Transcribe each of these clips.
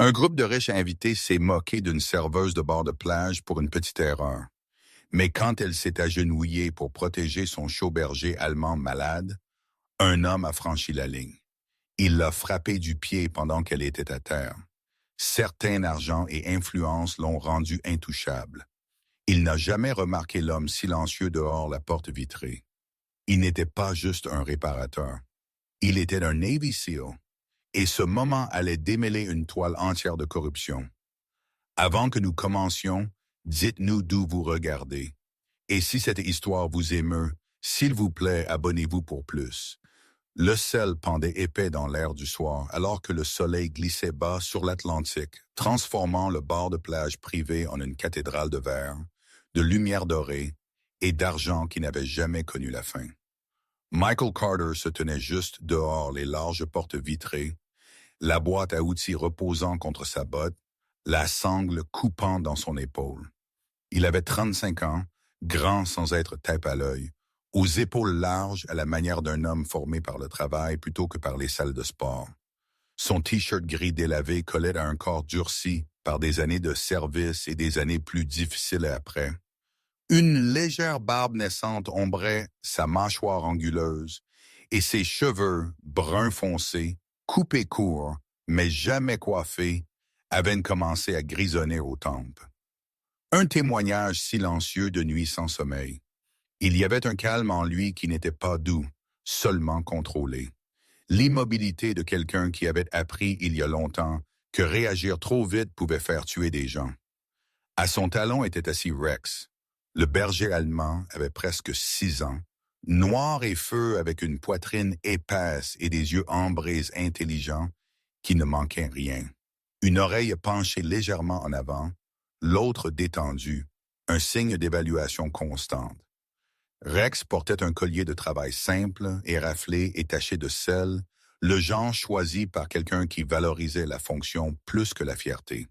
Un groupe de riches invités s'est moqué d'une serveuse de bord de plage pour une petite erreur. Mais quand elle s'est agenouillée pour protéger son chaud berger allemand malade, un homme a franchi la ligne. Il l'a frappée du pied pendant qu'elle était à terre. Certain argent et influence l'ont rendu intouchable. Il n'a jamais remarqué l'homme silencieux dehors la porte vitrée. Il n'était pas juste un réparateur. Il était un Navy SEAL. Et ce moment allait démêler une toile entière de corruption. Avant que nous commencions, dites-nous d'où vous regardez. Et si cette histoire vous émeut, s'il vous plaît, abonnez-vous pour plus. Le ciel pendait épais dans l'air du soir alors que le soleil glissait bas sur l'Atlantique, transformant le bord de plage privé en une cathédrale de verre, de lumière dorée et d'argent qui n'avait jamais connu la fin. Michael Carter se tenait juste dehors les larges portes vitrées, la boîte à outils reposant contre sa botte, la sangle coupant dans son épaule. Il avait 35 ans, grand sans être tape à l'œil, aux épaules larges à la manière d'un homme formé par le travail plutôt que par les salles de sport. Son t-shirt gris délavé collait à un corps durci par des années de service et des années plus difficiles après. Une légère barbe naissante ombrait sa mâchoire anguleuse et ses cheveux, bruns foncés, coupés courts, mais jamais coiffés, avaient commencé à grisonner aux tempes. Un témoignage silencieux de nuit sans sommeil. Il y avait un calme en lui qui n'était pas doux, seulement contrôlé. L'immobilité de quelqu'un qui avait appris il y a longtemps que réagir trop vite pouvait faire tuer des gens. À son talon était assis Rex. Le berger allemand avait presque 6 ans, noir et feu avec une poitrine épaisse et des yeux ambrés intelligents qui ne manquaient rien. Une oreille penchée légèrement en avant, l'autre détendue, un signe d'évaluation constante. Rex portait un collier de travail simple, éraflé et taché de sel, le genre choisi par quelqu'un qui valorisait la fonction plus que la fierté.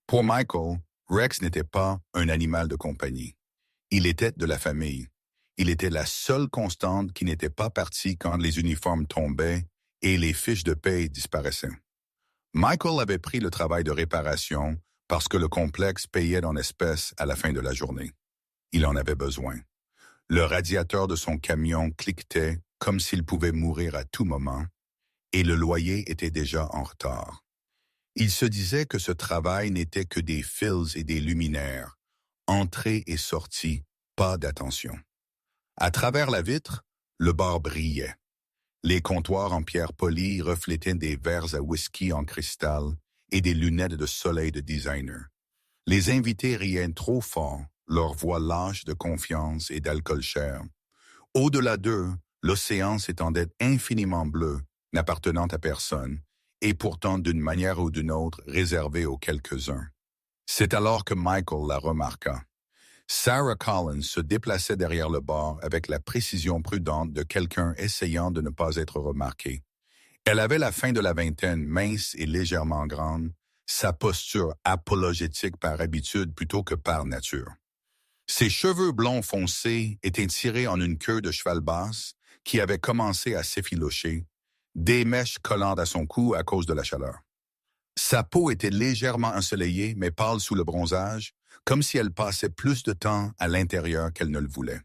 Pour Michael, Rex n'était pas un animal de compagnie. Il était de la famille. Il était la seule constante qui n'était pas partie quand les uniformes tombaient et les fiches de paye disparaissaient. Michael avait pris le travail de réparation parce que le complexe payait en espèces à la fin de la journée. Il en avait besoin. Le radiateur de son camion cliquetait comme s'il pouvait mourir à tout moment, et le loyer était déjà en retard. Il se disait que ce travail n'était que des fils et des luminaires, entrée et sortie, pas d'attention. À travers la vitre, le bar brillait. Les comptoirs en pierre polie reflétaient des verres à whisky en cristal et des lunettes de soleil de designer. Les invités riaient trop fort, leur voix lâche de confiance et d'alcool cher. Au-delà d'eux, l'océan s'étendait infiniment bleu, n'appartenant à personne, et pourtant d'une manière ou d'une autre réservé aux quelques-uns. C'est alors que Michael la remarqua. Sarah Collins se déplaçait derrière le bar avec la précision prudente de quelqu'un essayant de ne pas être remarqué. Elle avait la fin de la vingtaine, mince et légèrement grande, sa posture apologétique par habitude plutôt que par nature. Ses cheveux blonds foncés étaient tirés en une queue de cheval basse qui avait commencé à s'effilocher, des mèches collantes à son cou à cause de la chaleur. Sa peau était légèrement ensoleillée mais pâle sous le bronzage, comme si elle passait plus de temps à l'intérieur qu'elle ne le voulait.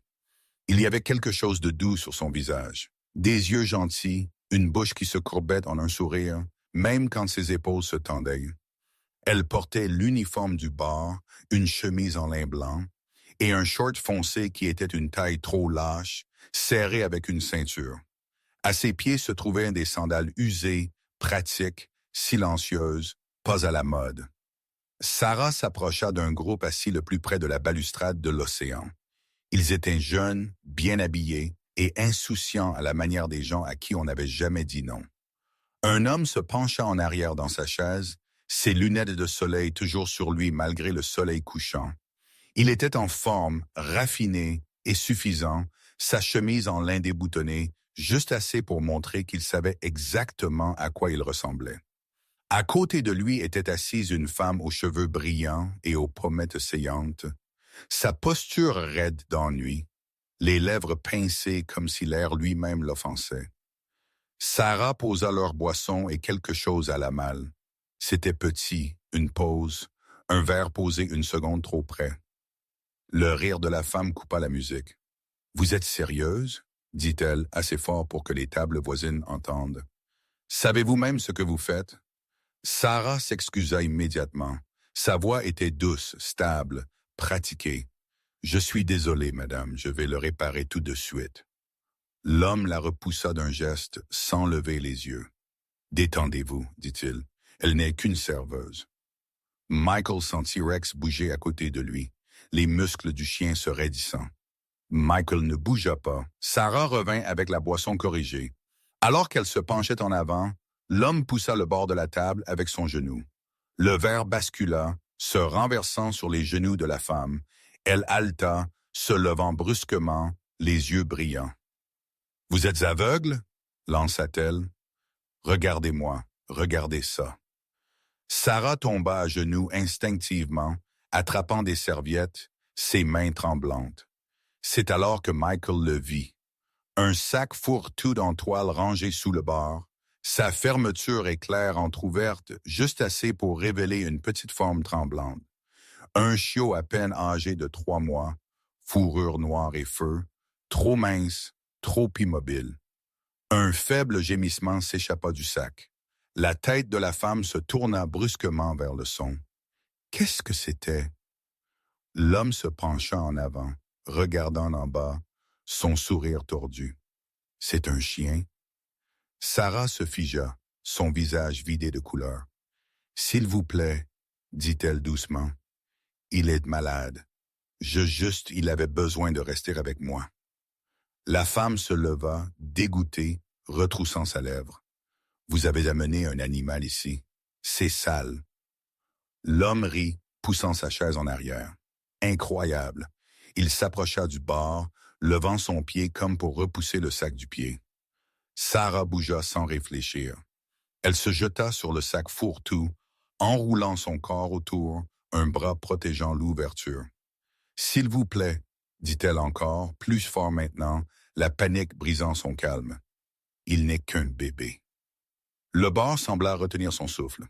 Il y avait quelque chose de doux sur son visage, des yeux gentils, une bouche qui se courbait en un sourire, même quand ses épaules se tendaient. Elle portait l'uniforme du bar, une chemise en lin blanc, et un short foncé qui était une taille trop lâche, serré avec une ceinture. À ses pieds se trouvaient des sandales usées, pratiques, silencieuses, pas à la mode. Sarah s'approcha d'un groupe assis le plus près de la balustrade de l'océan. Ils étaient jeunes, bien habillés et insouciants à la manière des gens à qui on n'avait jamais dit non. Un homme se pencha en arrière dans sa chaise, ses lunettes de soleil toujours sur lui malgré le soleil couchant. Il était en forme, raffiné et suffisant, sa chemise en lin déboutonné, juste assez pour montrer qu'il savait exactement à quoi il ressemblait. À côté de lui était assise une femme aux cheveux brillants et aux pommettes saillantes, sa posture raide d'ennui, les lèvres pincées comme si l'air lui-même l'offensait. Sarah posa leur boisson et quelque chose à la malle. C'était petit, une pause, un verre posé une seconde trop près. Le rire de la femme coupa la musique. « Vous êtes sérieuse? » dit-elle assez fort pour que les tables voisines entendent. « Savez-vous même ce que vous faites? » Sarah s'excusa immédiatement. Sa voix était douce, stable, pratiquée. « Je suis désolé, madame, je vais le réparer tout de suite. » L'homme la repoussa d'un geste sans lever les yeux. « Détendez-vous, dit-il. Elle n'est qu'une serveuse. » Michael sentit Rex bouger à côté de lui, les muscles du chien se raidissant. Michael ne bougea pas. Sarah revint avec la boisson corrigée. Alors qu'elle se penchait en avant, l'homme poussa le bord de la table avec son genou. Le verre bascula, se renversant sur les genoux de la femme. Elle haleta, se levant brusquement, les yeux brillants. « Vous êtes aveugle? » lança-t-elle. « Regardez-moi, regardez ça. » Sarah tomba à genoux instinctivement, attrapant des serviettes, ses mains tremblantes. C'est alors que Michael le vit. Un sac fourre-tout en toile rangé sous le bord, sa fermeture éclair entr'ouverte juste assez pour révéler une petite forme tremblante. Un chiot à peine âgé de 3 mois, fourrure noire et feu, trop mince, trop immobile. Un faible gémissement s'échappa du sac. La tête de la femme se tourna brusquement vers le son. Qu'est-ce que c'était? L'homme se pencha en avant, regardant en bas, son sourire tordu. « C'est un chien? » Sarah se figea, son visage vidé de couleur. « S'il vous plaît, dit-elle doucement, il est malade. Il avait besoin de rester avec moi. » La femme se leva, dégoûtée, retroussant sa lèvre. « Vous avez amené un animal ici. C'est sale. » L'homme rit, poussant sa chaise en arrière. Incroyable. Il s'approcha du bord, levant son pied comme pour repousser le sac du pied. Sarah bougea sans réfléchir. Elle se jeta sur le sac fourre-tout, enroulant son corps autour, un bras protégeant l'ouverture. « S'il vous plaît, dit-elle encore, plus fort maintenant, la panique brisant son calme. Il n'est qu'un bébé. » Le bar sembla retenir son souffle.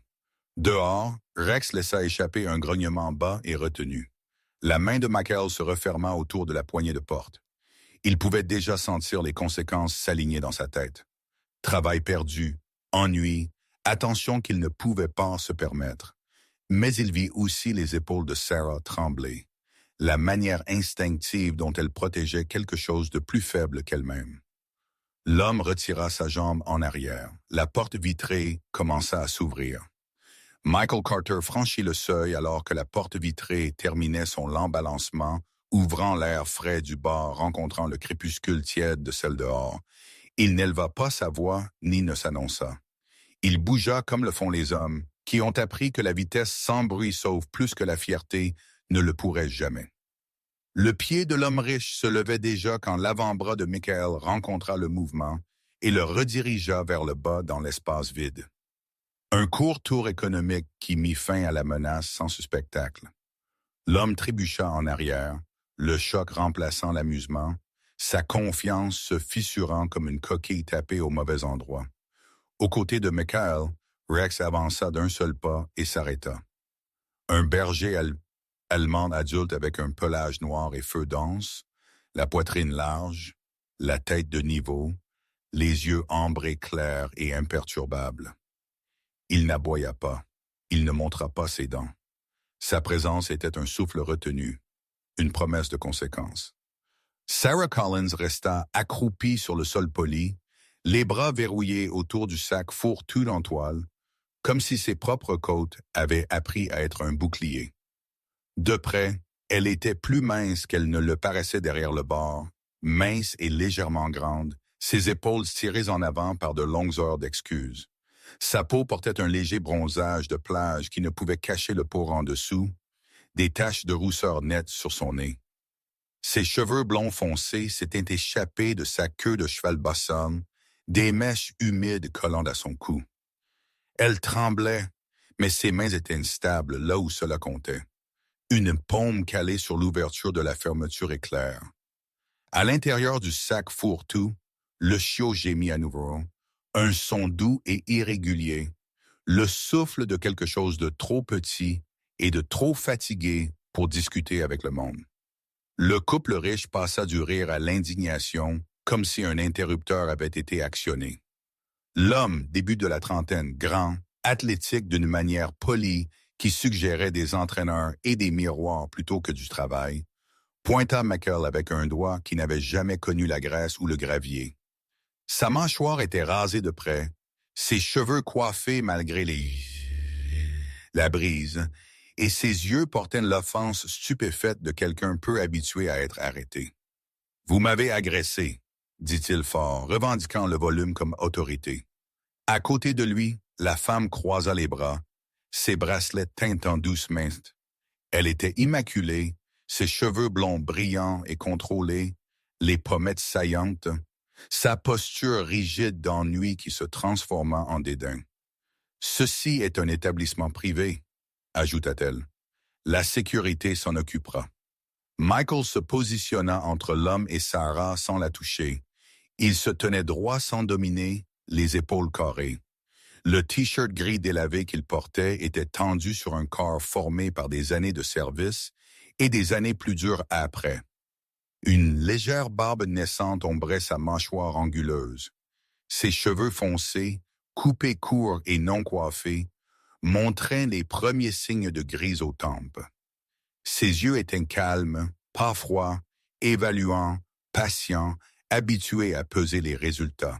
Dehors, Rex laissa échapper un grognement bas et retenu. La main de Michael se referma autour de la poignée de porte. Il pouvait déjà sentir les conséquences s'aligner dans sa tête. Travail perdu, ennui, attention qu'il ne pouvait pas se permettre. Mais il vit aussi les épaules de Sarah trembler, la manière instinctive dont elle protégeait quelque chose de plus faible qu'elle-même. L'homme retira sa jambe en arrière. La porte vitrée commença à s'ouvrir. Michael Carter franchit le seuil alors que la porte vitrée terminait son lent balancement, ouvrant l'air frais du bar rencontrant le crépuscule tiède de celle dehors. Il n'éleva pas sa voix ni ne s'annonça. Il bougea comme le font les hommes, qui ont appris que la vitesse sans bruit sauve plus que la fierté ne le pourrait jamais. Le pied de l'homme riche se levait déjà quand l'avant-bras de Michael rencontra le mouvement et le redirigea vers le bas dans l'espace vide. Un court tour économique qui mit fin à la menace sans ce spectacle. L'homme trébucha en arrière, le choc remplaçant l'amusement, sa confiance se fissurant comme une coquille tapée au mauvais endroit. Aux côtés de Michael, Rex avança d'un seul pas et s'arrêta. Un berger allemand adulte avec un pelage noir et feu dense, la poitrine large, la tête de niveau, les yeux ambrés clairs et imperturbables. Il n'aboya pas, il ne montra pas ses dents. Sa présence était un souffle retenu, une promesse de conséquence. Sarah Collins resta accroupie sur le sol poli, les bras verrouillés autour du sac fourre-tout en toile, comme si ses propres côtes avaient appris à être un bouclier. De près, elle était plus mince qu'elle ne le paraissait derrière le bord, mince et légèrement grande, ses épaules tirées en avant par de longues heures d'excuses. Sa peau portait un léger bronzage de plage qui ne pouvait cacher le pore en dessous, des taches de rousseur nette sur son nez. Ses cheveux blonds foncés s'étaient échappés de sa queue de cheval bossonne, des mèches humides collant à son cou. Elle tremblait, mais ses mains étaient instables là où cela comptait. Une paume calée sur l'ouverture de la fermeture éclair. À l'intérieur du sac fourre-tout, le chiot gémit à nouveau, un son doux et irrégulier. le souffle de quelque chose de trop petit et de trop fatigué pour discuter avec le monde. Le couple riche passa du rire à l'indignation, comme si un interrupteur avait été actionné. L'homme, début de la trentaine, grand, athlétique d'une manière polie, qui suggérait des entraîneurs et des miroirs plutôt que du travail, pointa Michael avec un doigt qui n'avait jamais connu la graisse ou le gravier. Sa mâchoire était rasée de près, ses cheveux coiffés malgré la brise, et ses yeux portaient l'offense stupéfaite de quelqu'un peu habitué à être arrêté. « Vous m'avez agressé », dit-il fort, revendiquant le volume comme autorité. À côté de lui, la femme croisa les bras, ses bracelets teintant doucement. Elle était immaculée, ses cheveux blonds brillants et contrôlés, les pommettes saillantes, sa posture rigide d'ennui qui se transforma en dédain. « Ceci est un établissement privé, » ajouta-t-elle. « La sécurité s'en occupera. » Michael se positionna entre l'homme et Sarah sans la toucher. Il se tenait droit sans dominer, les épaules carrées. Le t-shirt gris délavé qu'il portait était tendu sur un corps formé par des années de service et des années plus dures après. Une légère barbe naissante ombrait sa mâchoire anguleuse. Ses cheveux foncés, coupés courts et non coiffés, montraient les premiers signes de grise aux tempes. Ses yeux étaient calmes, pas froids, évaluants, patients, habitués à peser les résultats.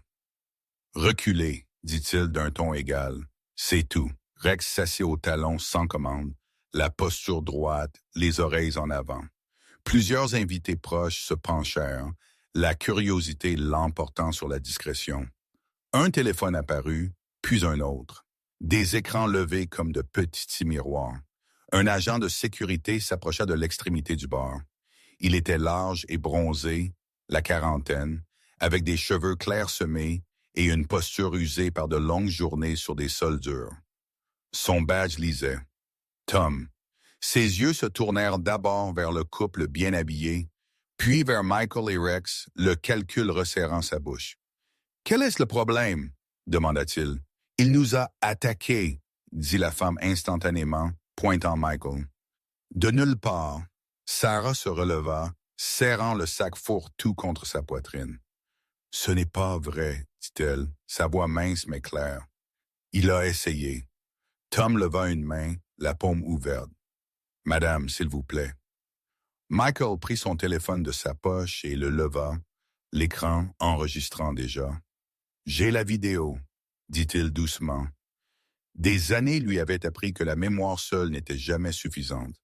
« Reculez », dit-il d'un ton égal. « C'est tout. » Rex s'assit au talon sans commande, la posture droite, les oreilles en avant. Plusieurs invités proches se penchèrent, la curiosité l'emportant sur la discrétion. Un téléphone apparut, puis un autre. Des écrans levés comme de petits miroirs. Un agent de sécurité s'approcha de l'extrémité du bar. Il était large et bronzé, la quarantaine, avec des cheveux clairsemés et une posture usée par de longues journées sur des sols durs. Son badge lisait « Tom ». Ses yeux se tournèrent d'abord vers le couple bien habillé, puis vers Michael et Rex, le calcul resserrant sa bouche. « Quel est le problème ?» demanda-t-il. « Il nous a attaqués », dit la femme instantanément, pointant Michael. De nulle part, Sarah se releva, serrant le sac fourre-tout contre sa poitrine. « Ce n'est pas vrai, » dit-elle, sa voix mince mais claire. Il a essayé. Tom leva une main, la paume ouverte. « Madame, s'il vous plaît. » Michael prit son téléphone de sa poche et le leva, l'écran enregistrant déjà. « J'ai la vidéo, » dit-il doucement. Des années lui avaient appris que la mémoire seule n'était jamais suffisante.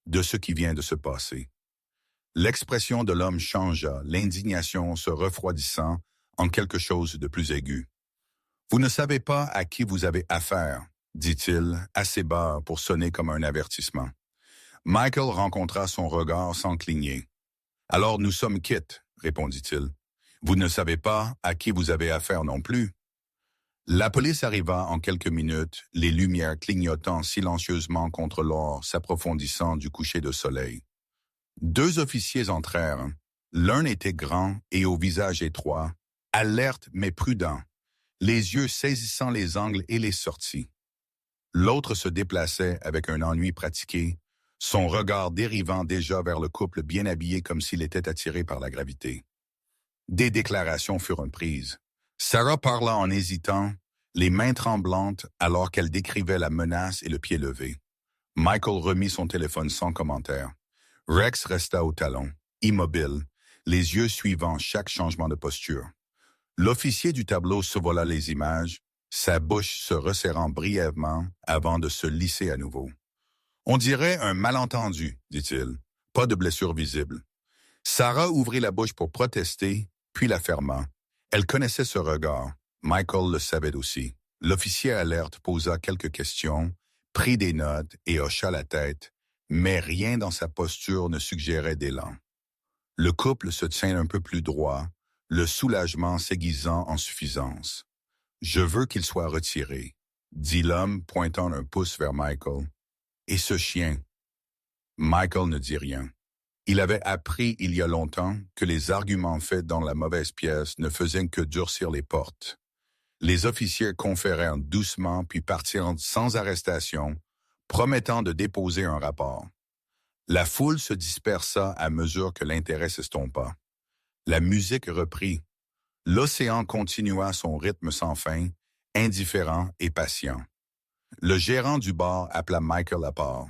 De ce qui vient de se passer. L'expression de l'homme changea, l'indignation se refroidissant en quelque chose de plus aigu. « Vous ne savez pas à qui vous avez affaire, » dit-il, assez bas pour sonner comme un avertissement. Michael rencontra son regard sans cligner. « Alors nous sommes quittes, » répondit-il. « Vous ne savez pas à qui vous avez affaire non plus. » La police arriva en quelques minutes, les lumières clignotant silencieusement contre l'or s'approfondissant du coucher de soleil. Deux officiers entrèrent. L'un était grand et au visage étroit, alerte mais prudent, les yeux saisissant les angles et les sorties. L'autre se déplaçait avec un ennui pratiqué, son regard dérivant déjà vers le couple bien habillé comme s'il était attiré par la gravité. Des déclarations furent prises. Sarah parla en hésitant, les mains tremblantes alors qu'elle décrivait la menace et le pied levé. Michael remit son téléphone sans commentaire. Rex resta au talon, immobile, les yeux suivant chaque changement de posture. L'officier du tableau survola les images, sa bouche se resserrant brièvement avant de se lisser à nouveau. « On dirait un malentendu, » dit-il. « Pas de blessure visible. » Sarah ouvrit la bouche pour protester, puis la ferma. Elle connaissait ce regard. Michael le savait aussi. L'officier alerte posa quelques questions, prit des notes et hocha la tête, mais rien dans sa posture ne suggérait d'élan. Le couple se tient un peu plus droit, le soulagement s'aiguisant en suffisance. « Je veux qu'il soit retiré, » dit l'homme pointant un pouce vers Michael. « Et ce chien ?» Michael ne dit rien. Il avait appris il y a longtemps que les arguments faits dans la mauvaise pièce ne faisaient que durcir les portes. Les officiers conférèrent doucement puis partirent sans arrestation, promettant de déposer un rapport. La foule se dispersa à mesure que l'intérêt s'estompa. La musique reprit. L'océan continua son rythme sans fin, indifférent et patient. Le gérant du bar appela Michael à part.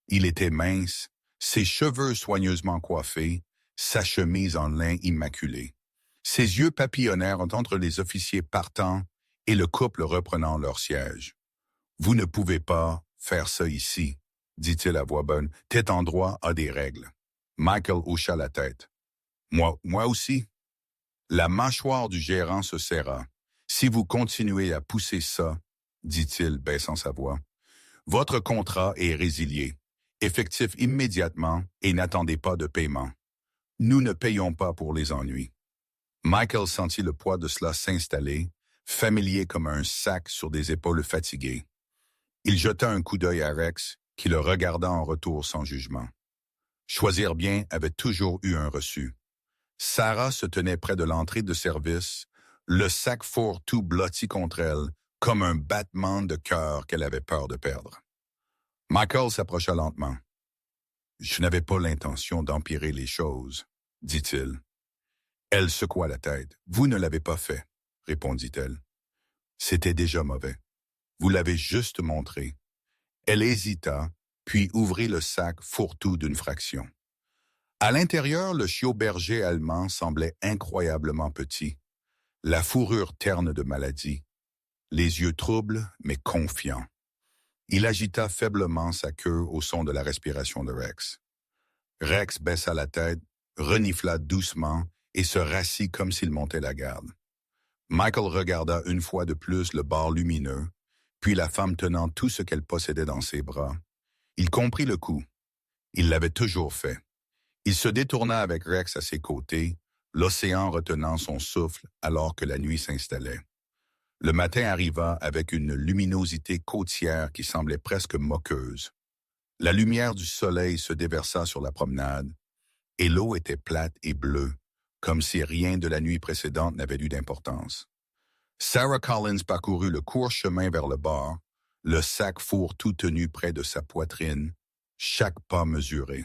Il était mince, ses cheveux soigneusement coiffés, sa chemise en lin immaculé. Ses yeux papillonnèrent entre les officiers partants et le couple reprenant leur siège. « Vous ne pouvez pas faire ça ici, » dit-il à voix bonne. « Cet endroit a des règles. » Michael hocha la tête. « Moi aussi. » La mâchoire du gérant se serra. « Si vous continuez à pousser ça, » dit-il, baissant sa voix, « votre contrat est résilié, effectif immédiatement et n'attendez pas de paiement. Nous ne payons pas pour les ennuis. » Michael sentit le poids de cela s'installer, familier comme un sac sur des épaules fatiguées. Il jeta un coup d'œil à Rex, qui le regarda en retour sans jugement. Choisir bien avait toujours eu un reçu. Sarah se tenait près de l'entrée de service, le sac fourre-tout blotti contre elle, comme un battement de cœur qu'elle avait peur de perdre. Michael s'approcha lentement. « Je n'avais pas l'intention d'empirer les choses, » dit-il. Elle secoua la tête. « Vous ne l'avez pas fait, » répondit-elle. « C'était déjà mauvais. Vous l'avez juste montré. » Elle hésita, puis ouvrit le sac fourre-tout d'une fraction. À l'intérieur, le chiot berger allemand semblait incroyablement petit, la fourrure terne de maladie, les yeux troubles mais confiants. Il agita faiblement sa queue au son de la respiration de Rex. Rex baissa la tête, renifla doucement et se rassit comme s'il montait la garde. Michael regarda une fois de plus le bar lumineux, puis la femme tenant tout ce qu'elle possédait dans ses bras. Il comprit le coup. Il l'avait toujours fait. Il se détourna avec Rex à ses côtés, l'océan retenant son souffle alors que la nuit s'installait. Le matin arriva avec une luminosité côtière qui semblait presque moqueuse. La lumière du soleil se déversa sur la promenade, et l'eau était plate et bleue, comme si rien de la nuit précédente n'avait eu d'importance. Sarah Collins parcourut le court chemin vers le bar, le sac fourre-tout tenu près de sa poitrine, chaque pas mesuré.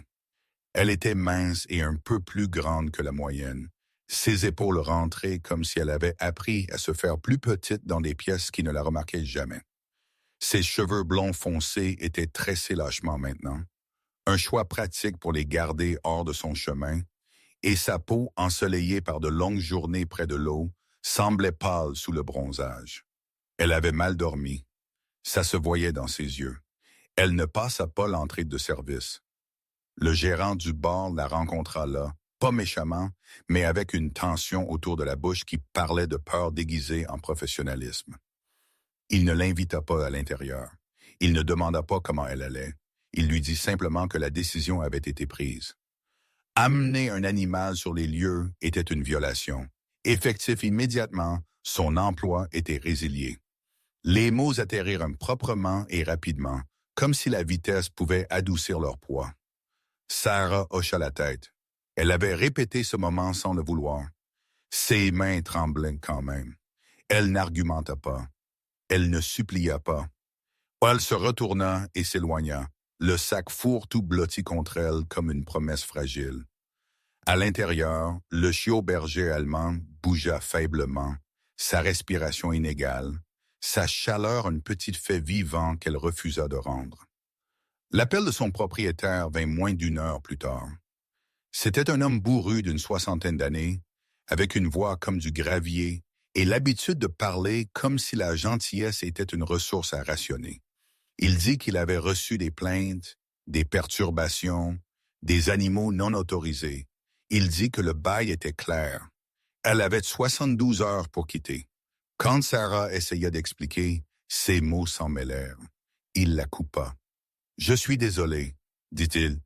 Elle était mince et un peu plus grande que la moyenne, ses épaules rentrées comme si elle avait appris à se faire plus petite dans des pièces qui ne la remarquaient jamais. Ses cheveux blonds foncés étaient tressés lâchement maintenant, un choix pratique pour les garder hors de son chemin, et sa peau, ensoleillée par de longues journées près de l'eau, semblait pâle sous le bronzage. Elle avait mal dormi. Ça se voyait dans ses yeux. Elle ne passa pas l'entrée de service. Le gérant du bar la rencontra là, pas méchamment, mais avec une tension autour de la bouche qui parlait de peur déguisée en professionnalisme. Il ne l'invita pas à l'intérieur. Il ne demanda pas comment elle allait. Il lui dit simplement que la décision avait été prise. Amener un animal sur les lieux était une violation. Effectif immédiatement, son emploi était résilié. Les mots atterrirent proprement et rapidement, comme si la vitesse pouvait adoucir leur poids. Sarah hocha la tête. Elle avait répété ce moment sans le vouloir. Ses mains tremblaient quand même. Elle n'argumenta pas. Elle ne supplia pas. Elle se retourna et s'éloigna, le sac fourre-tout blotti contre elle comme une promesse fragile. À l'intérieur, le chiot berger allemand bougea faiblement, sa respiration inégale, sa chaleur un petit fait vivant qu'elle refusa de rendre. L'appel de son propriétaire vint moins d'une heure plus tard. C'était un homme bourru d'une 60aine d'années, avec une voix comme du gravier et l'habitude de parler comme si la gentillesse était une ressource à rationner. Il dit qu'il avait reçu des plaintes, des perturbations, des animaux non autorisés. Il dit que le bail était clair. Elle avait 72 heures pour quitter. Quand Sarah essaya d'expliquer, ses mots s'en mêlèrent. Il la coupa. « Je suis désolé, » dit-il,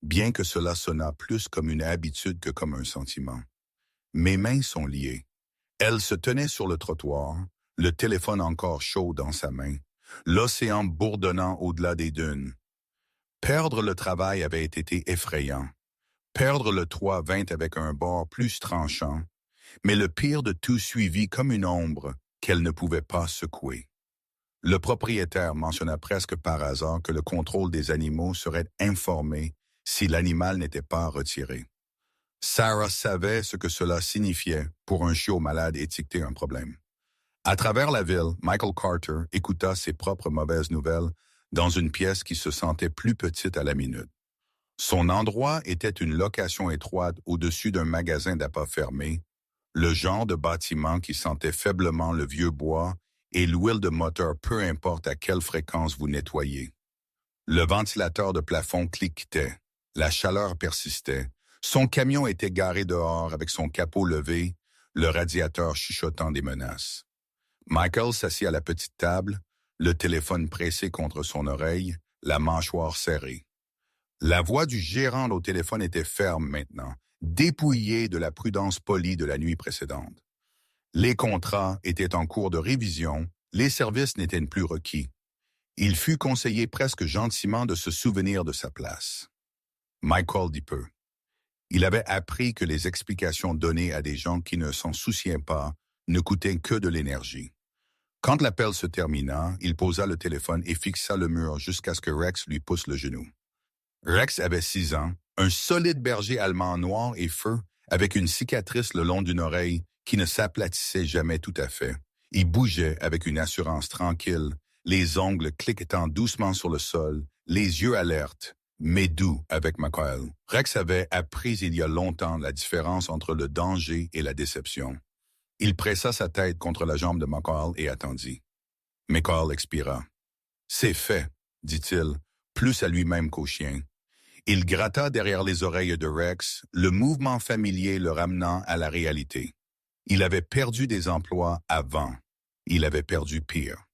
bien que cela sonnât plus comme une habitude que comme un sentiment. Mes mains sont liées. Elle se tenait sur le trottoir, le téléphone encore chaud dans sa main, l'océan bourdonnant au-delà des dunes. Perdre le travail avait été effrayant. Perdre le toit vint avec un bord plus tranchant, mais le pire de tout suivit comme une ombre, qu'elle ne pouvait pas secouer. Le propriétaire mentionna presque par hasard que le contrôle des animaux serait informé si l'animal n'était pas retiré. Sarah savait ce que cela signifiait pour un chiot malade étiqueter un problème. À travers la ville, Michael Carter écouta ses propres mauvaises nouvelles dans une pièce qui se sentait plus petite à la minute. Son endroit était une location étroite au-dessus d'un magasin d'appât fermé, le genre de bâtiment qui sentait faiblement le vieux bois et l'huile de moteur peu importe à quelle fréquence vous nettoyez. Le ventilateur de plafond cliquetait, la chaleur persistait, son camion était garé dehors avec son capot levé, le radiateur chuchotant des menaces. Michael s'assit à la petite table, le téléphone pressé contre son oreille, la mâchoire serrée. La voix du gérant au téléphone était ferme maintenant, dépouillée de la prudence polie de la nuit précédente. Les contrats étaient en cours de révision, les services n'étaient plus requis. Il fut conseillé presque gentiment de se souvenir de sa place. Michael dit peu. Il avait appris que les explications données à des gens qui ne s'en souciaient pas ne coûtaient que de l'énergie. Quand l'appel se termina, il posa le téléphone et fixa le mur jusqu'à ce que Rex lui pousse le genou. Rex avait 6 ans, un solide berger allemand noir et feu, avec une cicatrice le long d'une oreille qui ne s'aplatissait jamais tout à fait. Il bougeait avec une assurance tranquille, les ongles cliquetant doucement sur le sol, les yeux alertes, mais doux avec Michael. Rex avait appris il y a longtemps la différence entre le danger et la déception. Il pressa sa tête contre la jambe de Michael et attendit. Michael expira. « C'est fait, dit-il, plus à lui-même qu'au chien. » Il gratta derrière les oreilles de Rex, le mouvement familier le ramenant à la réalité. Il avait perdu des emplois avant. Il avait perdu pire.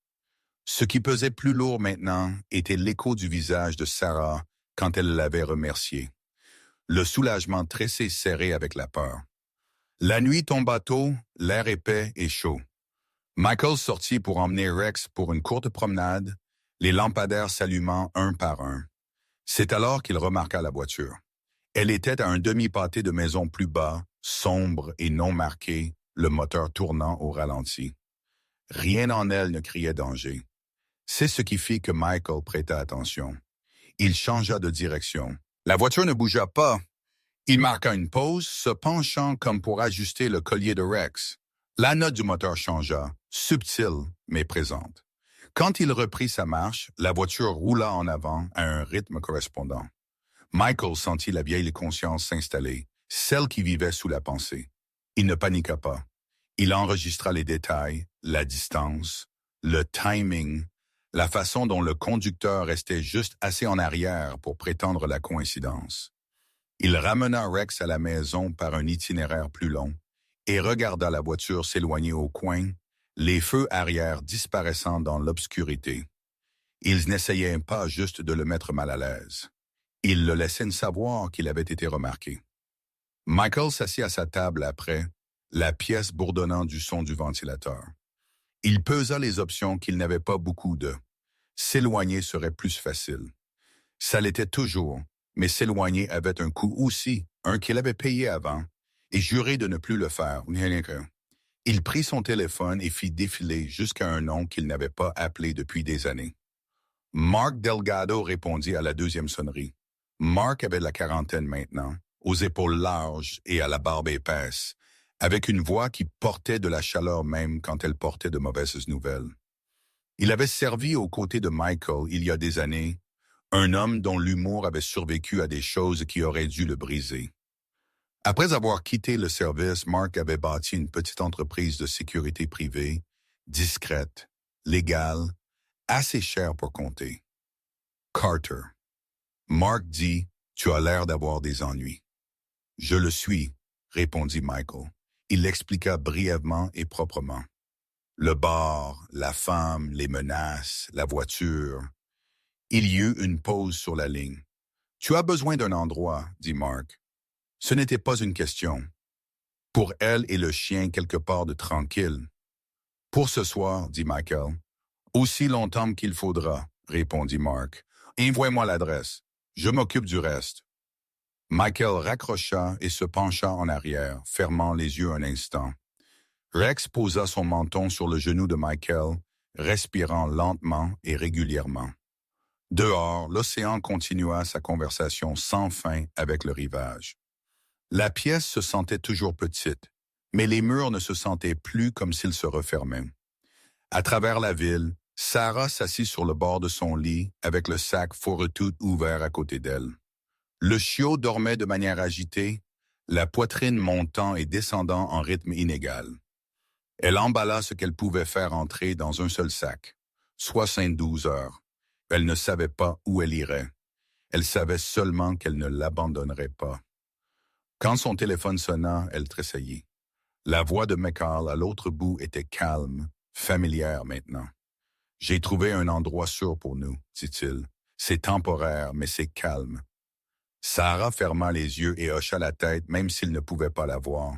Ce qui pesait plus lourd maintenant était l'écho du visage de Sarah quand elle l'avait remercié. Le soulagement tressé serré avec la peur. La nuit tomba tôt, l'air épais et chaud. Michael sortit pour emmener Rex pour une courte promenade, les lampadaires s'allumant un par un. C'est alors qu'il remarqua la voiture. Elle était à un demi-pâté de maison plus bas, sombre et non marquée, le moteur tournant au ralenti. Rien en elle ne criait danger. C'est ce qui fit que Michael prêta attention. Il changea de direction. La voiture ne bougea pas. Il marqua une pause, se penchant comme pour ajuster le collier de Rex. La note du moteur changea, subtile mais présente. Quand il reprit sa marche, la voiture roula en avant à un rythme correspondant. Michael sentit la vieille conscience s'installer, celle qui vivait sous la pensée. Il ne paniqua pas. Il enregistra les détails, la distance, le timing, la façon dont le conducteur restait juste assez en arrière pour prétendre la coïncidence. Il ramena Rex à la maison par un itinéraire plus long et regarda la voiture s'éloigner au coin, les feux arrière disparaissant dans l'obscurité. Il n'essayait pas juste de le mettre mal à l'aise. Il le laissait savoir qu'il avait été remarqué. Michael s'assit à sa table après, la pièce bourdonnant du son du ventilateur. Il pesa les options qu'il n'avait pas beaucoup de. S'éloigner serait plus facile. Ça l'était toujours, mais s'éloigner avait un coût aussi, un qu'il avait payé avant, et juré de ne plus le faire. Il prit son téléphone et fit défiler jusqu'à un nom qu'il n'avait pas appelé depuis des années. Mark Delgado répondit à la deuxième sonnerie. Mark avait la quarantaine maintenant, aux épaules larges et à la barbe épaisse, avec une voix qui portait de la chaleur même quand elle portait de mauvaises nouvelles. Il avait servi aux côtés de Michael il y a des années, un homme dont l'humour avait survécu à des choses qui auraient dû le briser. Après avoir quitté le service, Mark avait bâti une petite entreprise de sécurité privée, discrète, légale, assez chère pour compter. Carter. Mark dit, « Tu as l'air d'avoir des ennuis. » « Je le suis, » répondit Michael. Il l'expliqua brièvement et proprement. Le bar, la femme, les menaces, la voiture. Il y eut une pause sur la ligne. « Tu as besoin d'un endroit, » dit Mark. Ce n'était pas une question. Pour elle et le chien quelque part de tranquille. « Pour ce soir, » dit Michael. « Aussi longtemps qu'il faudra, » répondit Mark. « Envoie-moi l'adresse. Je m'occupe du reste. » Michael raccrocha et se pencha en arrière, fermant les yeux un instant. Rex posa son menton sur le genou de Michael, respirant lentement et régulièrement. Dehors, l'océan continua sa conversation sans fin avec le rivage. La pièce se sentait toujours petite, mais les murs ne se sentaient plus comme s'ils se refermaient. À travers la ville, Sarah s'assit sur le bord de son lit avec le sac fourre-tout ouvert à côté d'elle. Le chiot dormait de manière agitée, la poitrine montant et descendant en rythme inégal. Elle emballa ce qu'elle pouvait faire entrer dans un seul sac, 72 heures. Elle ne savait pas où elle irait. Elle savait seulement qu'elle ne l'abandonnerait pas. Quand son téléphone sonna, elle tressaillit. La voix de McCall à l'autre bout était calme, familière maintenant. « J'ai trouvé un endroit sûr pour nous, dit-il. C'est temporaire, mais c'est calme. » Sarah ferma les yeux et hocha la tête, même s'il ne pouvait pas la voir.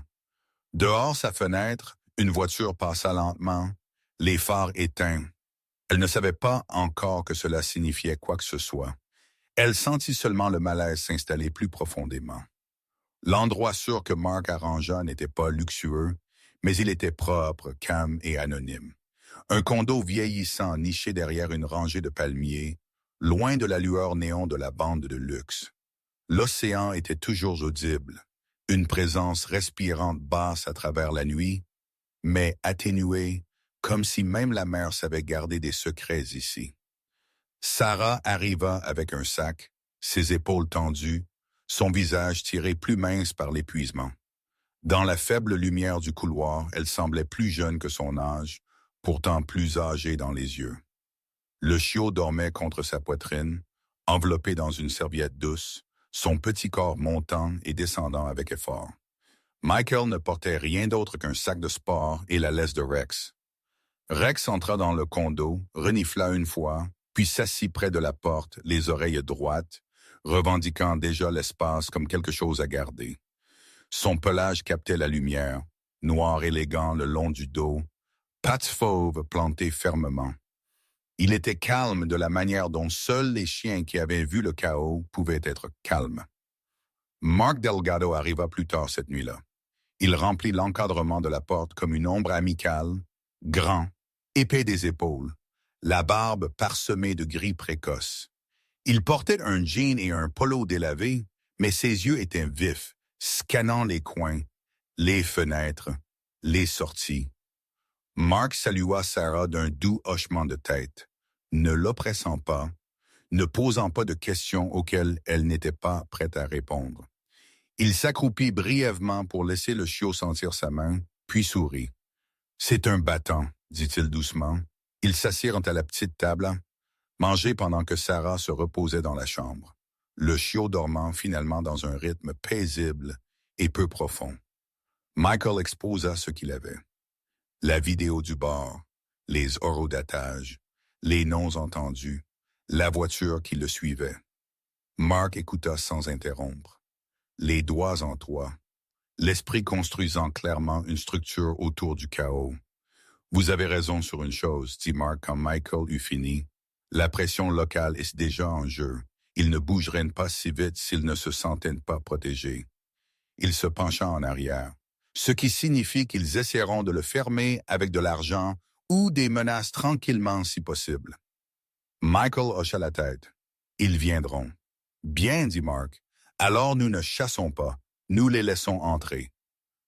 Dehors sa fenêtre, une voiture passa lentement, les phares éteints. Elle ne savait pas encore que cela signifiait quoi que ce soit. Elle sentit seulement le malaise s'installer plus profondément. L'endroit sûr que Mark arrangea n'était pas luxueux, mais il était propre, calme et anonyme. Un condo vieillissant niché derrière une rangée de palmiers, loin de la lueur néon de la bande de luxe. L'océan était toujours audible, une présence respirante basse à travers la nuit, mais atténuée, comme si même la mer savait garder des secrets ici. Sarah arriva avec un sac, ses épaules tendues, son visage tiré plus mince par l'épuisement. Dans la faible lumière du couloir, elle semblait plus jeune que son âge, pourtant plus âgée dans les yeux. Le chiot dormait contre sa poitrine, enveloppé dans une serviette douce, son petit corps montant et descendant avec effort. Michael ne portait rien d'autre qu'un sac de sport et la laisse de Rex. Rex entra dans le condo, renifla une fois, puis s'assit près de la porte, les oreilles droites, revendiquant déjà l'espace comme quelque chose à garder. Son pelage captait la lumière, noir élégant le long du dos, pattes fauves plantées fermement. Il était calme de la manière dont seuls les chiens qui avaient vu le chaos pouvaient être calmes. Mark Delgado arriva plus tard cette nuit-là. Il remplit l'encadrement de la porte comme une ombre amicale, grand, épais des épaules, la barbe parsemée de gris précoce. Il portait un jean et un polo délavé, mais ses yeux étaient vifs, scannant les coins, les fenêtres, les sorties. Mark salua Sarah d'un doux hochement de tête, ne l'oppressant pas, ne posant pas de questions auxquelles elle n'était pas prête à répondre. Il s'accroupit brièvement pour laisser le chiot sentir sa main, puis sourit. « C'est un battant, » dit-il doucement. Ils s'assirent à la petite table, manger pendant que Sarah se reposait dans la chambre, le chiot dormant finalement dans un rythme paisible et peu profond. Michael exposa ce qu'il avait. La vidéo du bar, les horodatages, les noms entendus, la voiture qui le suivait. Mark écouta sans interrompre. Les doigts en toit, l'esprit construisant clairement une structure autour du chaos. « Vous avez raison sur une chose, » dit Mark quand Michael eut fini. « La pression locale est déjà en jeu. Ils ne bougeraient pas si vite s'ils ne se sentaient pas protégés. » Il se pencha en arrière, ce qui signifie qu'ils essaieront de le fermer avec de l'argent ou des menaces tranquillement si possible. Michael hocha la tête. « Ils viendront. »« Bien, » dit Mark. « Alors nous ne chassons pas, nous les laissons entrer. »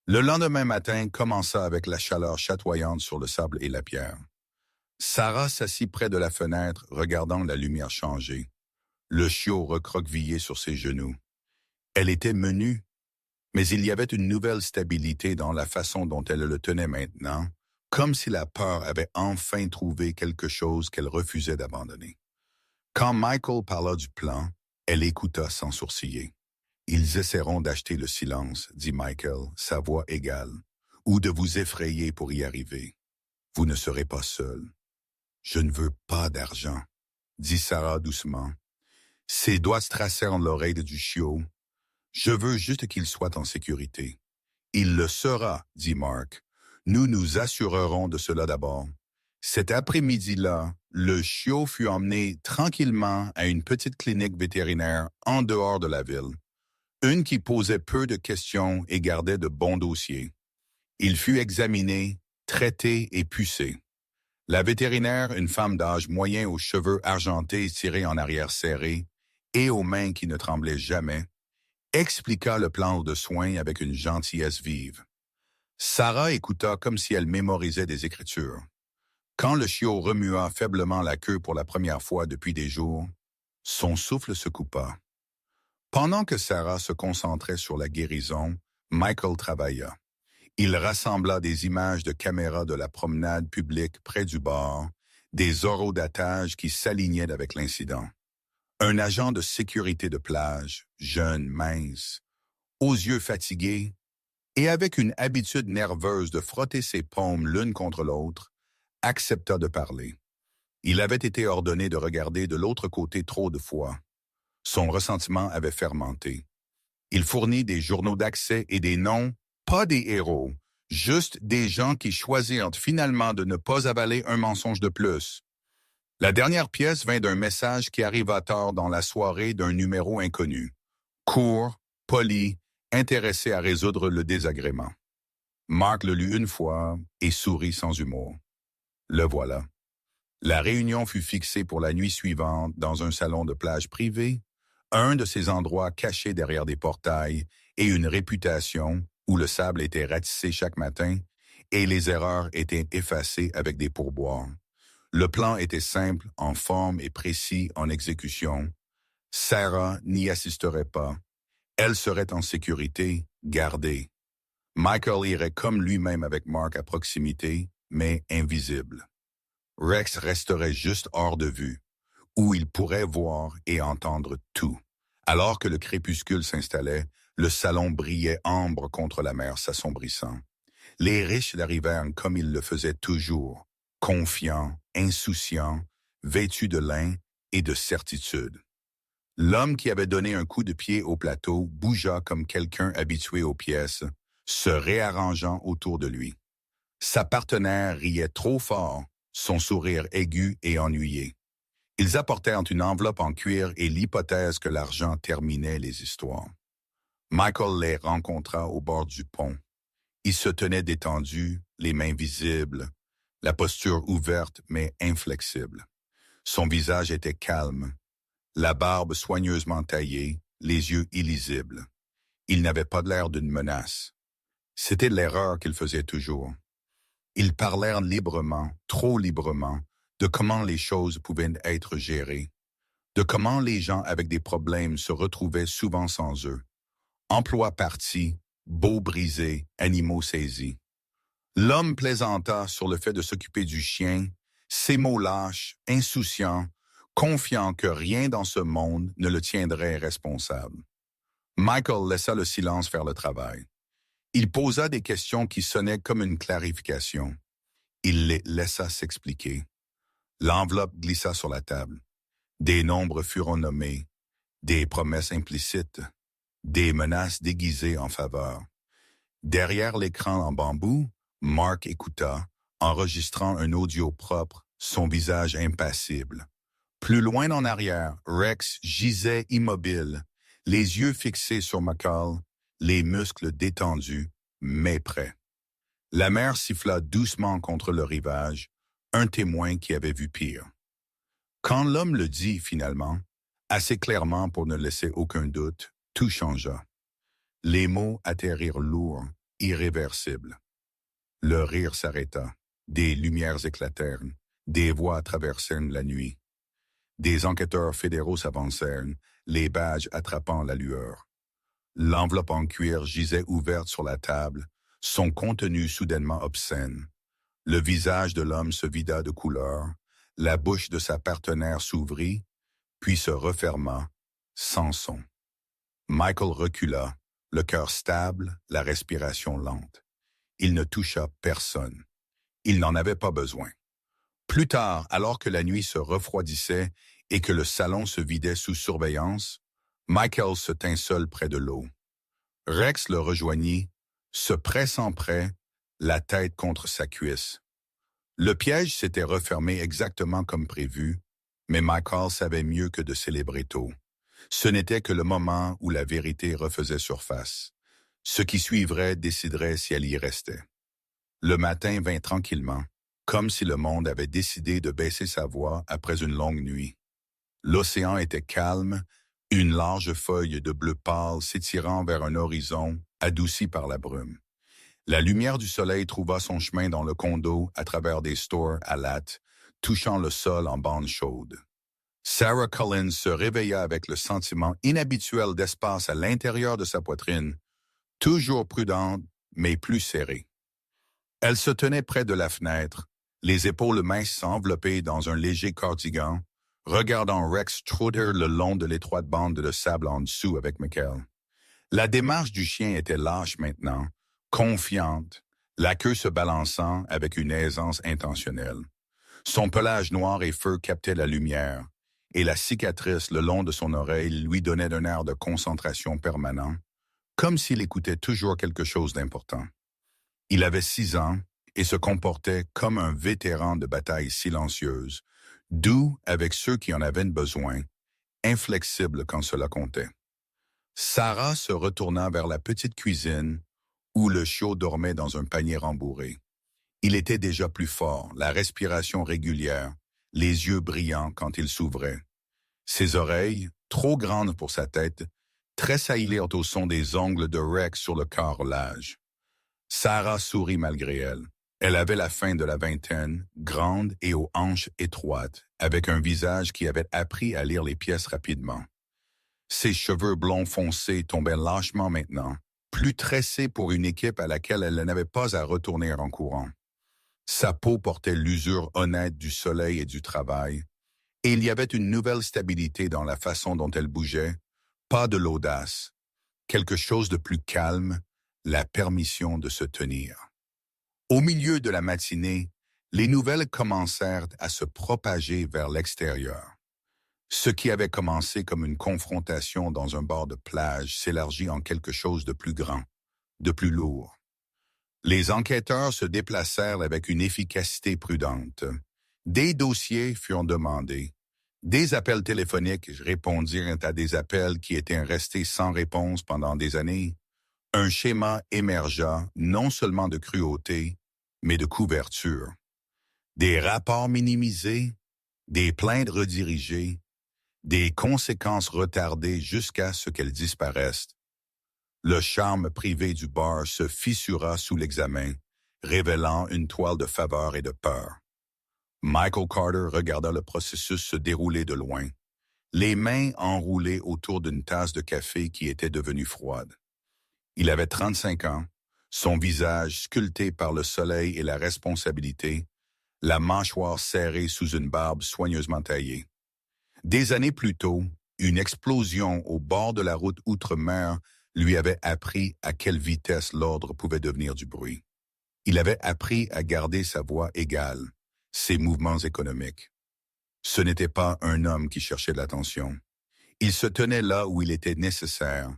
Le lendemain matin commença avec la chaleur chatoyante sur le sable et la pierre. Sarah s'assit près de la fenêtre, regardant la lumière changer. Le chiot recroquevillé sur ses genoux. Elle était menue, mais il y avait une nouvelle stabilité dans la façon dont elle le tenait maintenant, comme si la peur avait enfin trouvé quelque chose qu'elle refusait d'abandonner. Quand Michael parla du plan, elle écouta sans sourciller. « Ils essaieront d'acheter le silence, » dit Michael, sa voix égale, « ou de vous effrayer pour y arriver. Vous ne serez pas seul. »« Je ne veux pas d'argent, » dit Sarah doucement. Ses doigts tracèrent l'oreille du chiot. « Je veux juste qu'il soit en sécurité. »« Il le sera, » dit Mark. « Nous nous assurerons de cela d'abord. » Cet après-midi-là, le chiot fut emmené tranquillement à une petite clinique vétérinaire en dehors de la ville. Une qui posait peu de questions et gardait de bons dossiers. Il fut examiné, traité et pucé. La vétérinaire, une femme d'âge moyen aux cheveux argentés tirés en arrière serrés et aux mains qui ne tremblaient jamais, expliqua le plan de soins avec une gentillesse vive. Sarah écouta comme si elle mémorisait des écritures. Quand le chiot remua faiblement la queue pour la première fois depuis des jours, son souffle se coupa. Pendant que Sarah se concentrait sur la guérison, Michael travailla. Il rassembla des images de caméras de la promenade publique près du bord, des horodatage qui s'alignaient avec l'incident. Un agent de sécurité de plage, jeune, mince, aux yeux fatigués, et avec une habitude nerveuse de frotter ses paumes l'une contre l'autre, accepta de parler. Il avait été ordonné de regarder de l'autre côté trop de fois. Son ressentiment avait fermenté. Il fournit des journaux d'accès et des noms, pas des héros, juste des gens qui choisirent finalement de ne pas avaler un mensonge de plus. La dernière pièce vint d'un message qui arriva tard dans la soirée d'un numéro inconnu. Court, poli, intéressé à résoudre le désagrément. Mark le lut une fois et sourit sans humour. Le voilà. La réunion fut fixée pour la nuit suivante dans un salon de plage privé, un de ces endroits cachés derrière des portails et une réputation où le sable était ratissé chaque matin et les erreurs étaient effacées avec des pourboires. Le plan était simple en forme et précis en exécution. Sarah n'y assisterait pas. Elle serait en sécurité, gardée. Michael irait comme lui-même avec Mark à proximité, mais invisible. Rex resterait juste hors de vue, où il pourrait voir et entendre tout. Alors que le crépuscule s'installait, le salon brillait ambre contre la mer s'assombrissant. Les riches arrivèrent comme ils le faisaient toujours, confiants, insouciants, vêtus de lin et de certitude. L'homme qui avait donné un coup de pied au plateau bougea comme quelqu'un habitué aux pièces, se réarrangeant autour de lui. Sa partenaire riait trop fort, son sourire aigu et ennuyé. Ils apportèrent une enveloppe en cuir et l'hypothèse que l'argent terminait les histoires. Michael les rencontra au bord du pont. Il se tenait détendu, les mains visibles, la posture ouverte mais inflexible. Son visage était calme, la barbe soigneusement taillée, les yeux illisibles. Il n'avait pas l'air d'une menace. C'était l'erreur qu'il faisait toujours. Ils parlèrent librement, trop librement, de comment les choses pouvaient être gérées, de comment les gens avec des problèmes se retrouvaient souvent sans eux. Emplois partis, beaux brisés, animaux saisis. L'homme plaisanta sur le fait de s'occuper du chien, ses mots lâches, insouciants, confiant que rien dans ce monde ne le tiendrait responsable. Michael laissa le silence faire le travail. Il posa des questions qui sonnaient comme une clarification. Il les laissa s'expliquer. L'enveloppe glissa sur la table. Des nombres furent nommés, des promesses implicites, des menaces déguisées en faveur. Derrière l'écran en bambou, Mark écouta, enregistrant un audio propre, son visage impassible. Plus loin en arrière, Rex gisait immobile, les yeux fixés sur McCall, les muscles détendus, mais prêts. La mer siffla doucement contre le rivage, un témoin qui avait vu pire. Quand l'homme le dit finalement, assez clairement pour ne laisser aucun doute, tout changea. Les mots atterrirent lourds, irréversibles. Le rire s'arrêta, des lumières éclatèrent, des voix traversèrent la nuit. Des enquêteurs fédéraux s'avancèrent, les badges attrapant la lueur. L'enveloppe en cuir gisait ouverte sur la table, son contenu soudainement obscène. Le visage de l'homme se vida de couleur, la bouche de sa partenaire s'ouvrit, puis se referma, sans son. Michael recula, le cœur stable, la respiration lente. Il ne toucha personne. Il n'en avait pas besoin. Plus tard, alors que la nuit se refroidissait et que le salon se vidait sous surveillance, Michael se tint seul près de l'eau. Rex le rejoignit, se pressant près, la tête contre sa cuisse. Le piège s'était refermé exactement comme prévu, mais Michael savait mieux que de célébrer tôt. Ce n'était que le moment où la vérité refaisait surface. Ce qui suivrait déciderait si elle y restait. Le matin vint tranquillement, comme si le monde avait décidé de baisser sa voix après une longue nuit. L'océan était calme, une large feuille de bleu pâle s'étirant vers un horizon adouci par la brume. La lumière du soleil trouva son chemin dans le condo à travers des stores à lattes, touchant le sol en bande chaude. Sarah Collins se réveilla avec le sentiment inhabituel d'espace à l'intérieur de sa poitrine, toujours prudente, mais plus serrée. Elle se tenait près de la fenêtre, les épaules minces enveloppées dans un léger cardigan, regardant Rex trotter le long de l'étroite bande de sable en dessous avec Michael. La démarche du chien était lâche maintenant, confiante, la queue se balançant avec une aisance intentionnelle. Son pelage noir et feu captait la lumière, et la cicatrice le long de son oreille lui donnait un air de concentration permanent, comme s'il écoutait toujours quelque chose d'important. Il avait 6 ans et se comportait comme un vétéran de bataille silencieuse, doux avec ceux qui en avaient besoin, inflexible quand cela comptait. Sarah se retourna vers la petite cuisine où le chiot dormait dans un panier rembourré. Il était déjà plus fort, la respiration régulière, les yeux brillants quand il s'ouvrait. Ses oreilles, trop grandes pour sa tête, tressaillirent au son des ongles de Rex sur le carrelage. Sarah sourit malgré elle. Elle avait la fin de la vingtaine, grande et aux hanches étroites, avec un visage qui avait appris à lire les pièces rapidement. Ses cheveux blonds foncés tombaient lâchement maintenant, plus tressés pour une équipe à laquelle elle n'avait pas à retourner en courant. Sa peau portait l'usure honnête du soleil et du travail, et il y avait une nouvelle stabilité dans la façon dont elle bougeait, pas de l'audace, quelque chose de plus calme, la permission de se tenir. Au milieu de la matinée, les nouvelles commencèrent à se propager vers l'extérieur. Ce qui avait commencé comme une confrontation dans un bord de plage s'élargit en quelque chose de plus grand, de plus lourd. Les enquêteurs se déplacèrent avec une efficacité prudente. Des dossiers furent demandés. Des appels téléphoniques répondirent à des appels qui étaient restés sans réponse pendant des années. Un schéma émergea non seulement de cruauté, mais de couverture. Des rapports minimisés, des plaintes redirigées, des conséquences retardées jusqu'à ce qu'elles disparaissent. Le charme privé du bar se fissura sous l'examen, révélant une toile de faveur et de peur. Michael Carter regarda le processus se dérouler de loin, les mains enroulées autour d'une tasse de café qui était devenue froide. Il avait 35 ans, son visage sculpté par le soleil et la responsabilité, la mâchoire serrée sous une barbe soigneusement taillée. Des années plus tôt, une explosion au bord de la route outre-mer lui avait appris à quelle vitesse l'ordre pouvait devenir du bruit. Il avait appris à garder sa voix égale, ses mouvements économiques. Ce n'était pas un homme qui cherchait l'attention. Il se tenait là où il était nécessaire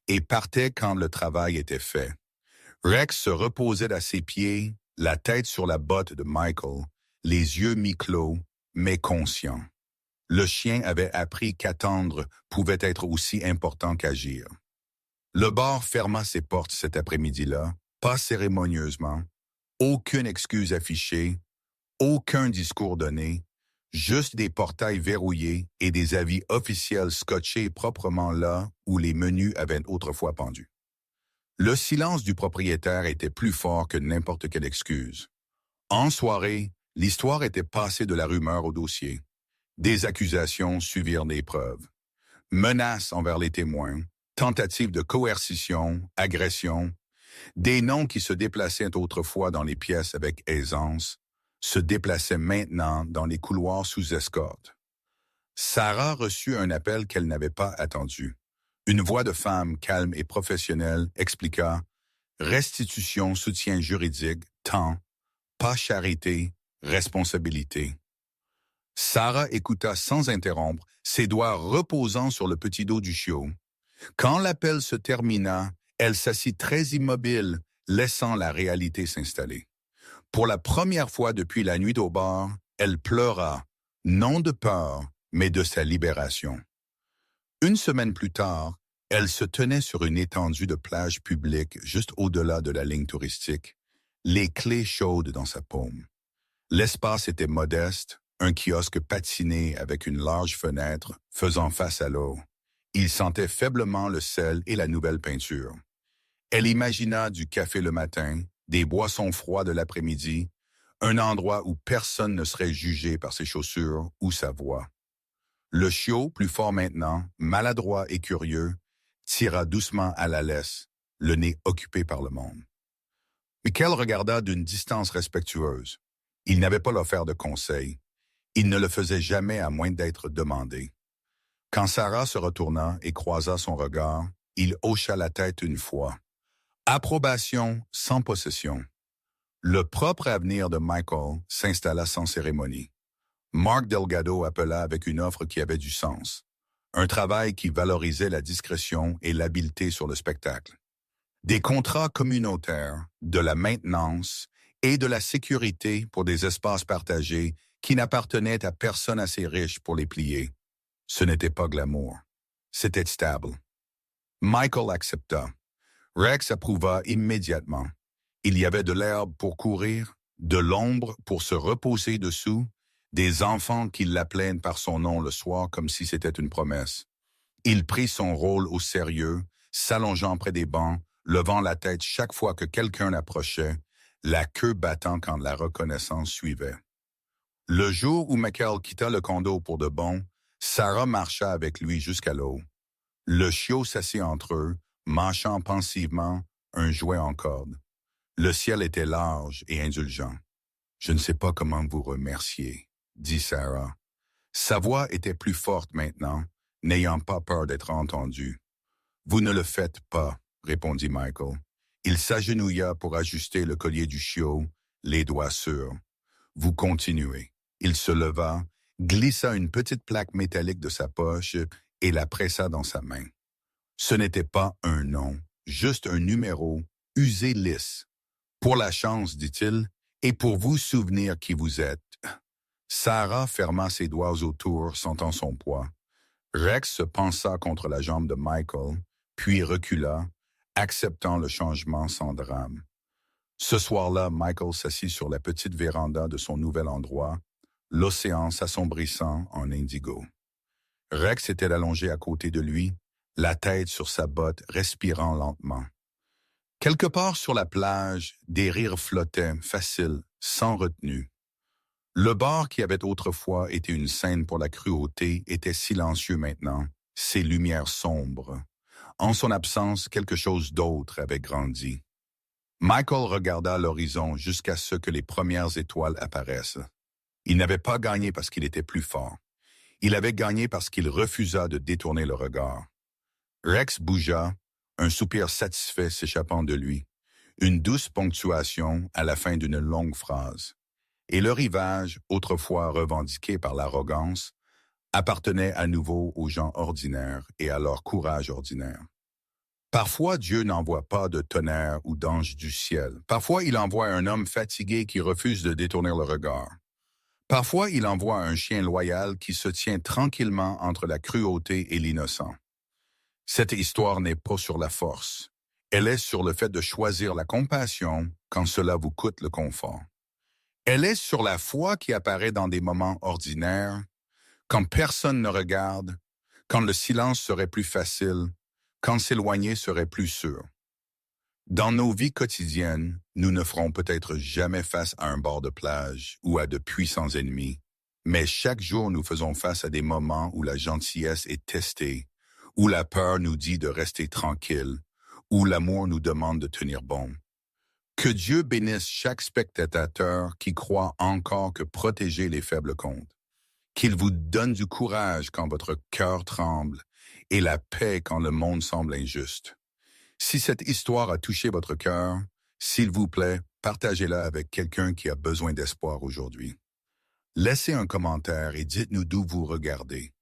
et partait quand le travail était fait. Rex se reposait à ses pieds, la tête sur la botte de Michael, les yeux mi-clos, mais conscients. Le chien avait appris qu'attendre pouvait être aussi important qu'agir. Le bar ferma ses portes cet après-midi-là, pas cérémonieusement, aucune excuse affichée, aucun discours donné, juste des portails verrouillés et des avis officiels scotchés proprement là où les menus avaient autrefois pendu. Le silence du propriétaire était plus fort que n'importe quelle excuse. En soirée, l'histoire était passée de la rumeur au dossier. Des accusations suivirent des preuves. Menaces envers les témoins, tentatives de coercition, agression, des noms qui se déplaçaient autrefois dans les pièces avec aisance, se déplaçaient maintenant dans les couloirs sous escorte. Sarah reçut un appel qu'elle n'avait pas attendu. Une voix de femme calme et professionnelle expliqua « Restitution, soutien juridique, temps, pas charité, responsabilité ». Sarah écouta sans interrompre, ses doigts reposant sur le petit dos du chiot. Quand l'appel se termina, elle s'assit très immobile, laissant la réalité s'installer. Pour la première fois depuis la nuit au bar, elle pleura, non de peur, mais de sa libération. Une semaine plus tard, elle se tenait sur une étendue de plage publique juste au-delà de la ligne touristique, les clés chaudes dans sa paume. L'espace était modeste, un kiosque patiné avec une large fenêtre faisant face à l'eau. Il sentait faiblement le sel et la nouvelle peinture. Elle imagina du café le matin, des boissons froides l'après-midi, un endroit où personne ne serait jugé par ses chaussures ou sa voix. Le chiot, plus fort maintenant, maladroit et curieux, tira doucement à la laisse, le nez occupé par le monde. Michael regarda d'une distance respectueuse. Il n'avait pas l'offert de conseil. Il ne le faisait jamais à moins d'être demandé. Quand Sarah se retourna et croisa son regard, il hocha la tête une fois. Approbation sans possession. Le propre avenir de Michael s'installa sans cérémonie. Mark Delgado appela avec une offre qui avait du sens. Un travail qui valorisait la discrétion et l'habileté sur le spectacle. Des contrats communautaires, de la maintenance et de la sécurité pour des espaces partagés qui n'appartenaient à personne assez riche pour les plier. Ce n'était pas glamour. C'était stable. Michael accepta. Rex approuva immédiatement. Il y avait de l'herbe pour courir, de l'ombre pour se reposer dessous, des enfants qui l'appelaient par son nom le soir comme si c'était une promesse. Il prit son rôle au sérieux, s'allongeant près des bancs, levant la tête chaque fois que quelqu'un approchait, la queue battant quand la reconnaissance suivait. Le jour où Michael quitta le condo pour de bon, Sarah marcha avec lui jusqu'à l'eau. Le chiot s'assit entre eux, mâchant pensivement un jouet en corde. Le ciel était large et indulgent. « Je ne sais pas comment vous remercier, » dit Sarah. Sa voix était plus forte maintenant, n'ayant pas peur d'être entendue. « Vous ne le faites pas, » répondit Michael. Il s'agenouilla pour ajuster le collier du chiot, les doigts sûrs. « Vous continuez. » Il se leva, glissa une petite plaque métallique de sa poche et la pressa dans sa main. Ce n'était pas un nom, juste un numéro, usé lisse. « Pour la chance, dit-il, et pour vous souvenir qui vous êtes. » Sarah ferma ses doigts autour, sentant son poids. Rex se pencha contre la jambe de Michael, puis recula, acceptant le changement sans drame. Ce soir-là, Michael s'assit sur la petite véranda de son nouvel endroit, l'océan s'assombrissant en indigo. Rex était allongé à côté de lui, la tête sur sa botte, respirant lentement. Quelque part sur la plage, des rires flottaient, faciles, sans retenue. Le bar qui avait autrefois été une scène pour la cruauté était silencieux maintenant, ses lumières sombres. En son absence, quelque chose d'autre avait grandi. Michael regarda l'horizon jusqu'à ce que les premières étoiles apparaissent. Il n'avait pas gagné parce qu'il était plus fort. Il avait gagné parce qu'il refusa de détourner le regard. Rex bougea, un soupir satisfait s'échappant de lui, une douce ponctuation à la fin d'une longue phrase. Et le rivage, autrefois revendiqué par l'arrogance, appartenait à nouveau aux gens ordinaires et à leur courage ordinaire. Parfois, Dieu n'envoie pas de tonnerre ou d'ange du ciel. Parfois, il envoie un homme fatigué qui refuse de détourner le regard. Parfois, il envoie un chien loyal qui se tient tranquillement entre la cruauté et l'innocent. Cette histoire n'est pas sur la force. Elle est sur le fait de choisir la compassion quand cela vous coûte le confort. Elle est sur la foi qui apparaît dans des moments ordinaires, quand personne ne regarde, quand le silence serait plus facile, quand s'éloigner serait plus sûr. Dans nos vies quotidiennes, nous ne ferons peut-être jamais face à un bord de plage ou à de puissants ennemis, mais chaque jour nous faisons face à des moments où la gentillesse est testée, où la peur nous dit de rester tranquille, où l'amour nous demande de tenir bon. Que Dieu bénisse chaque spectateur qui croit encore que protéger les faibles compte. Qu'il vous donne du courage quand votre cœur tremble et la paix quand le monde semble injuste. Si cette histoire a touché votre cœur, s'il vous plaît, partagez-la avec quelqu'un qui a besoin d'espoir aujourd'hui. Laissez un commentaire et dites-nous d'où vous regardez.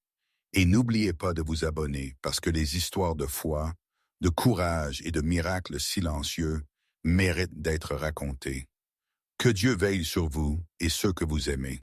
Et n'oubliez pas de vous abonner parce que les histoires de foi, de courage et de miracles silencieux méritent d'être racontées. Que Dieu veille sur vous et ceux que vous aimez.